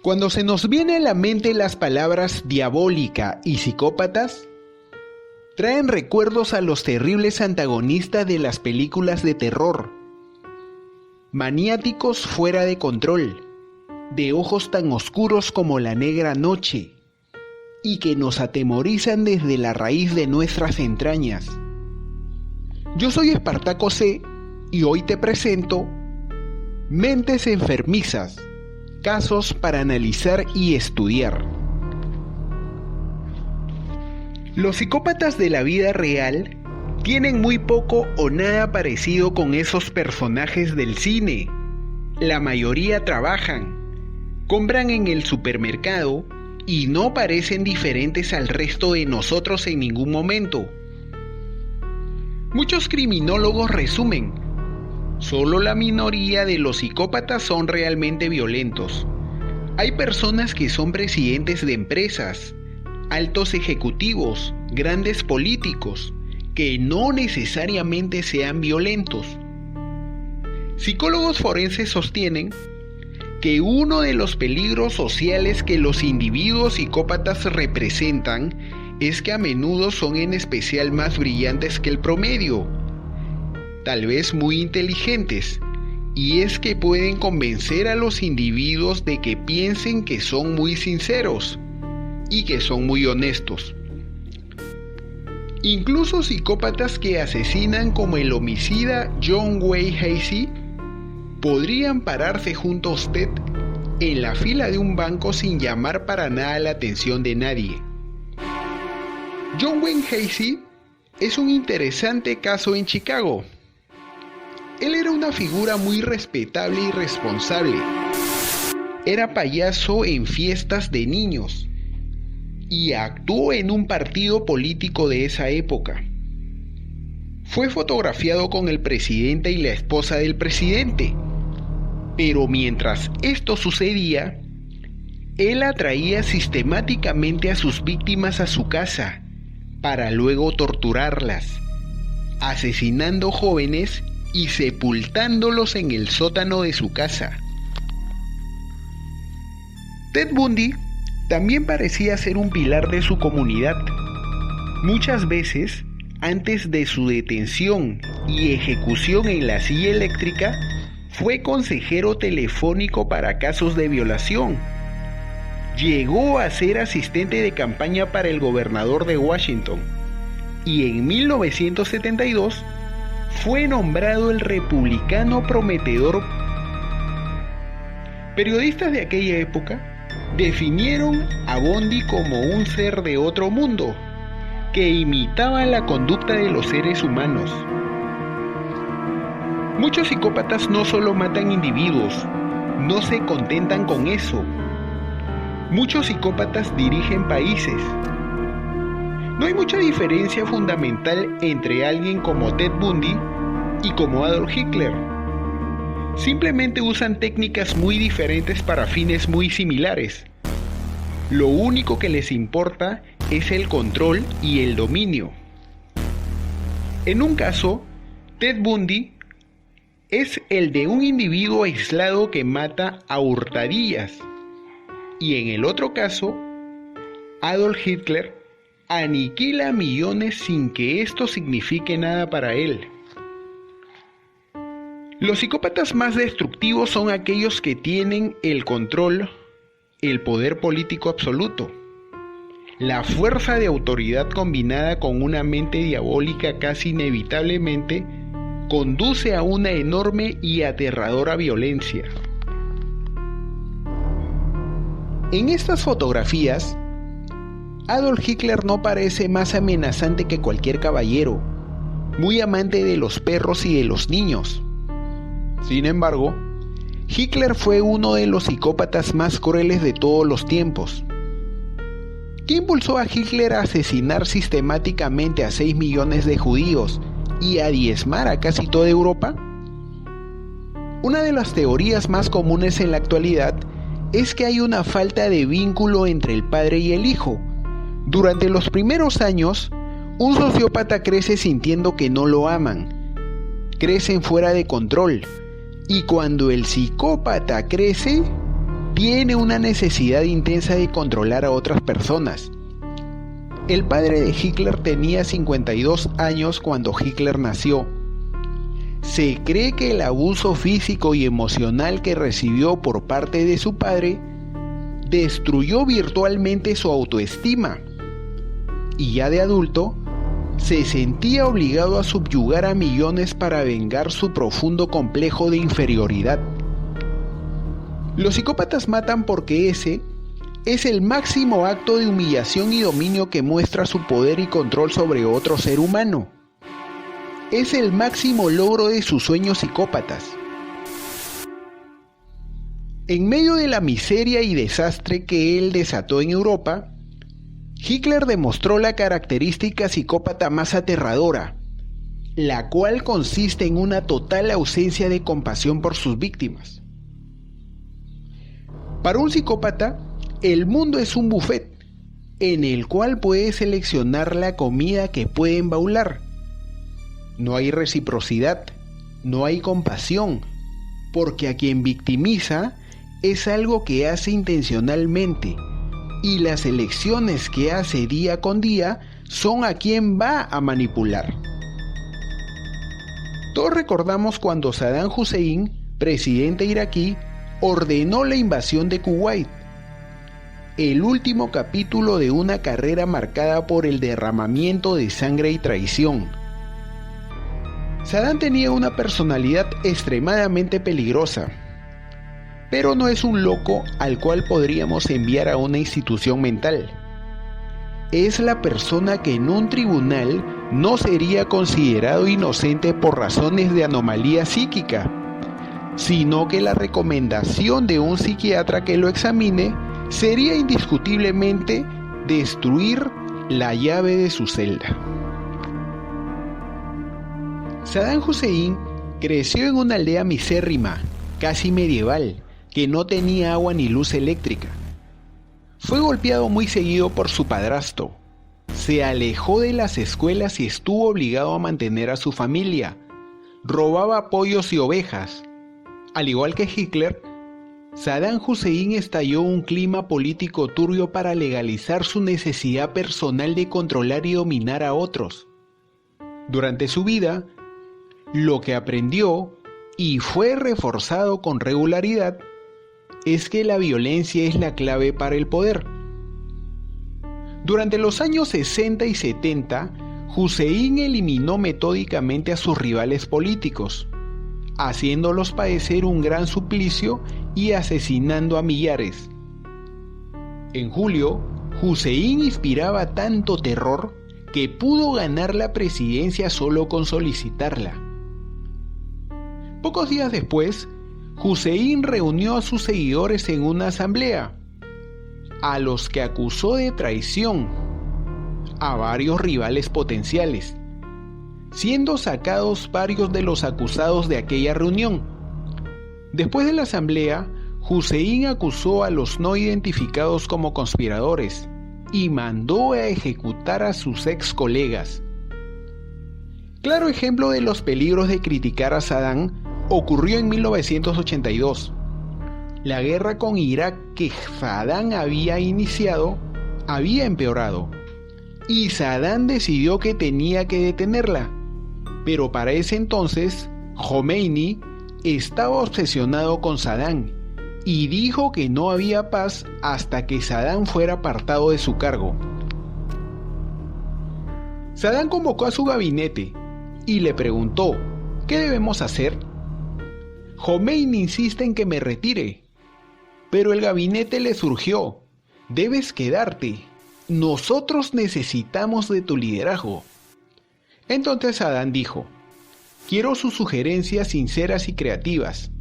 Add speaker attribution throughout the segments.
Speaker 1: Cuando se nos viene a la mente las palabras diabólica y psicópatas, traen recuerdos a los terribles antagonistas de las películas de terror. Maniáticos fuera de control, de ojos tan oscuros como la negra noche, y que nos atemorizan desde la raíz de nuestras entrañas. Yo soy Espartaco C y hoy te presento Mentes enfermizas, casos para analizar y estudiar. Los psicópatas de la vida real tienen muy poco o nada parecido con esos personajes del cine. La mayoría trabajan, compran en el supermercado y no parecen diferentes al resto de nosotros en ningún momento. Muchos criminólogos resumen: solo la minoría de los psicópatas son realmente violentos. Hay personas que son presidentes de empresas, altos ejecutivos, grandes políticos, que no necesariamente sean violentos. Psicólogos forenses sostienen que uno de los peligros sociales que los individuos psicópatas representan es que a menudo son en especial más brillantes que el promedio, tal vez muy inteligentes, y es que pueden convencer a los individuos de que piensen que son muy sinceros y que son muy honestos. Incluso psicópatas que asesinan como el homicida John Wayne Gacy podrían pararse junto a usted en la fila de un banco sin llamar para nada la atención de nadie. John Wayne Gacy es un interesante caso en Chicago. Él era una figura muy respetable y responsable. Era payaso en fiestas de niños y actuó en un partido político de esa época. Fue fotografiado con el presidente y la esposa del presidente, pero mientras esto sucedía, él atraía sistemáticamente a sus víctimas a su casa para luego torturarlas, asesinando jóvenes y sepultándolos en el sótano de su casa. Ted Bundy también parecía ser un pilar de su comunidad. Muchas veces, antes de su detención y ejecución en la silla eléctrica, fue consejero telefónico para casos de violación. Llegó a ser asistente de campaña para el gobernador de Washington y en 1972 fue nombrado el republicano prometedor. Periodistas de aquella época definieron a Bundy como un ser de otro mundo, que imitaba la conducta de los seres humanos. Muchos psicópatas no solo matan individuos, no se contentan con eso. Muchos psicópatas dirigen países. No hay mucha diferencia fundamental entre alguien como Ted Bundy y como Adolf Hitler. Simplemente usan técnicas muy diferentes para fines muy similares. Lo único que les importa es el control y el dominio. En un caso, Ted Bundy es el de un individuo aislado que mata a hurtadillas. Y en el otro caso, Adolf Hitler aniquila millones sin que esto signifique nada para él. Los psicópatas más destructivos son aquellos que tienen el control, el poder político absoluto, la fuerza de autoridad combinada con una mente diabólica casi inevitablemente conduce a una enorme y aterradora violencia. En estas fotografías, Adolf Hitler no parece más amenazante que cualquier caballero, muy amante de los perros y de los niños. Sin embargo, Hitler fue uno de los psicópatas más crueles de todos los tiempos. ¿Qué impulsó a Hitler a asesinar sistemáticamente a 6 millones de judíos y a diezmar a casi toda Europa? Una de las teorías más comunes en la actualidad es que hay una falta de vínculo entre el padre y el hijo. Durante los primeros años, un sociópata crece sintiendo que no lo aman. Crecen fuera de control. Y cuando el psicópata crece, tiene una necesidad intensa de controlar a otras personas. El padre de Hitler tenía 52 años cuando Hitler nació. Se cree que el abuso físico y emocional que recibió por parte de su padre destruyó virtualmente su autoestima, y ya de adulto se sentía obligado a subyugar a millones para vengar su profundo complejo de inferioridad. Los psicópatas matan porque ese es el máximo acto de humillación y dominio que muestra su poder y control sobre otro ser humano. Es el máximo logro de sus sueños psicópatas. En medio de la miseria y desastre que él desató en Europa, Hitler demostró la característica psicópata más aterradora, la cual consiste en una total ausencia de compasión por sus víctimas. Para un psicópata, el mundo es un buffet en el cual puede seleccionar la comida que puede embaular. No hay reciprocidad, no hay compasión, porque a quien victimiza es algo que hace intencionalmente, y las elecciones que hace día con día son a quien va a manipular. Todos recordamos cuando Saddam Hussein, presidente iraquí, ordenó la invasión de Kuwait, el último capítulo de una carrera marcada por el derramamiento de sangre y traición. Saddam tenía una personalidad extremadamente peligrosa, pero no es un loco al cual podríamos enviar a una institución mental. Es la persona que en un tribunal no sería considerado inocente por razones de anomalía psíquica, sino que la recomendación de un psiquiatra que lo examine sería indiscutiblemente destruir la llave de su celda. Saddam Hussein creció en una aldea misérrima, casi medieval, que no tenía agua ni luz eléctrica. Fue golpeado muy seguido por su padrastro. Se alejó de las escuelas y estuvo obligado a mantener a su familia. Robaba pollos y ovejas. Al igual que Hitler, Saddam Hussein estalló un clima político turbio para legalizar su necesidad personal de controlar y dominar a otros. Durante su vida, lo que aprendió, y fue reforzado con regularidad, es que la violencia es la clave para el poder. Durante los años 60 y 70, Hussein eliminó metódicamente a sus rivales políticos, haciéndolos padecer un gran suplicio y asesinando a millares. En julio, Hussein inspiraba tanto terror que pudo ganar la presidencia solo con solicitarla. Pocos días después, Hussein reunió a sus seguidores en una asamblea, a los que acusó de traición a varios rivales potenciales, siendo sacados varios de los acusados de aquella reunión. Después de la asamblea, Hussein acusó a los no identificados como conspiradores y mandó a ejecutar a sus ex colegas. Claro ejemplo de los peligros de criticar a Saddam ocurrió en 1982. La guerra con Irak que Saddam había iniciado había empeorado, y Saddam decidió que tenía que detenerla. Pero para ese entonces, Khomeini estaba obsesionado con Saddam y dijo que no había paz hasta que Saddam fuera apartado de su cargo. Saddam convocó a su gabinete y le preguntó: ¿qué debemos hacer? Khomeini insiste en que me retire, pero el gabinete le surgió: debes quedarte, nosotros necesitamos de tu liderazgo. Entonces Saddam dijo: quiero sus sugerencias sinceras y creativas.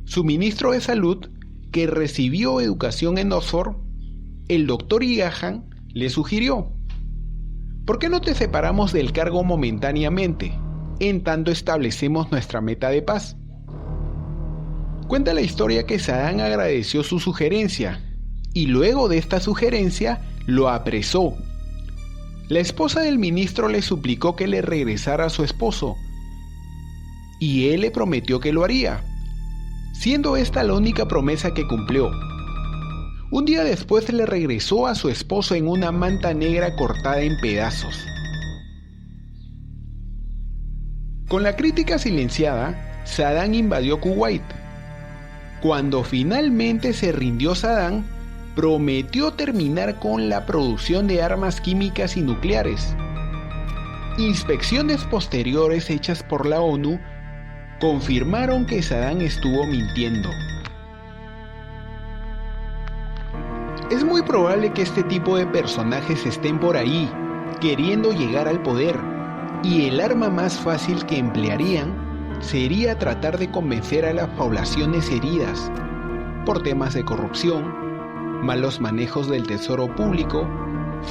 Speaker 1: Su ministro de salud, que recibió educación en Oxford, el doctor Igahan, le sugirió: ¿por qué no te separamos del cargo momentáneamente, en tanto establecemos nuestra meta de paz? Cuenta la historia que Saddam agradeció su sugerencia y luego de esta sugerencia lo apresó. La esposa del ministro le suplicó que le regresara a su esposo y él le prometió que lo haría. siendo esta la única promesa que cumplió. Un día después le regresó a su esposo en una manta negra cortada en pedazos. Con la crítica silenciada, Saddam invadió Kuwait. Cuando finalmente se rindió Saddam, prometió terminar con la producción de armas químicas y nucleares. Inspecciones posteriores hechas por la ONU confirmaron que Saddam estuvo mintiendo. Es muy probable que este tipo de personajes estén por ahí, queriendo llegar al poder, y el arma más fácil que emplearían sería tratar de convencer a las poblaciones heridas por temas de corrupción, malos manejos del tesoro público,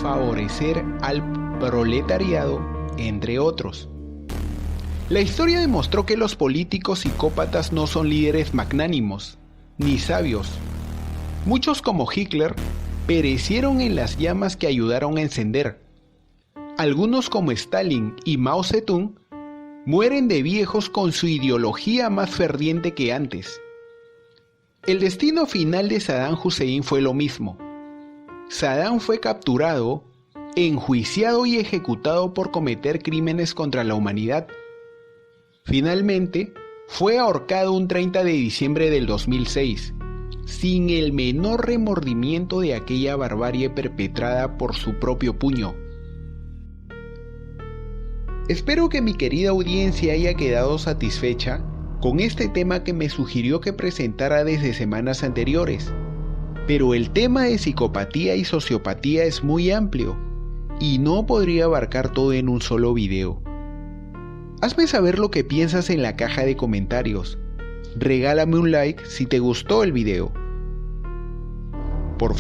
Speaker 1: favorecer al proletariado, entre otros. La historia demostró que los políticos psicópatas no son líderes magnánimos, ni sabios. Muchos como Hitler perecieron en las llamas que ayudaron a encender. Algunos como Stalin y Mao Zedong mueren de viejos con su ideología más ferviente que antes. El destino final de Saddam Hussein fue lo mismo. Saddam fue capturado, enjuiciado y ejecutado por cometer crímenes contra la humanidad. Finalmente, fue ahorcado un 30 de diciembre del 2006, sin el menor remordimiento de aquella barbarie perpetrada por su propio puño. Espero que mi querida audiencia haya quedado satisfecha con este tema que me sugirió que presentara desde semanas anteriores, pero el tema de psicopatía y sociopatía es muy amplio y no podría abarcar todo en un solo video. Hazme saber lo que piensas en la caja de comentarios. Regálame un like si te gustó el video.